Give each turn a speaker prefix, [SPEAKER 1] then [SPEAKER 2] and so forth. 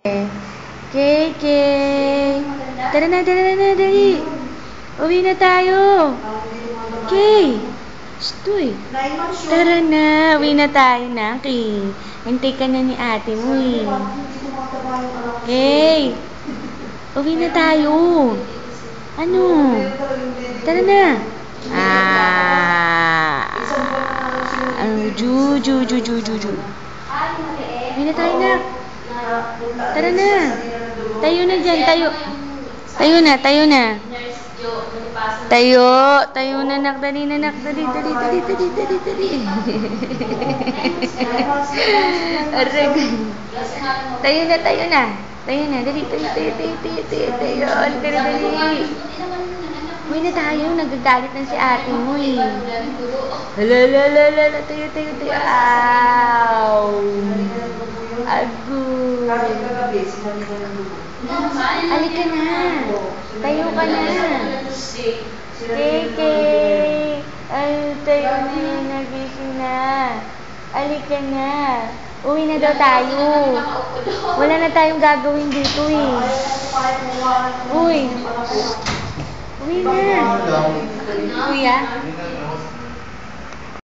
[SPEAKER 1] Kay. Tara na, dali. Uwi na tayo. Kay. Stoy. Tara na, uwi na tayo na, Kay. Hintay ka na ni ate mo eh. Kay. Uwi na tayo. Ano? Tara na. Ju. Uwi na tayo na. Tara na. Tayo na dyan, tayo. Tayo na. Tayo na, nak. Dali. Arag. Tayo na. Dali. Dali. Uy na tayo, nagagalit na si ate mo eh. Hala. Tayo. Ow. Agoy. Halika na. Tayo ka na. Kay. Ay, tayo na. Nagising na. Halika na. Uwi na daw tayo. Wala na tayong gagawin dito eh. Uy. Uwi na. Kuya.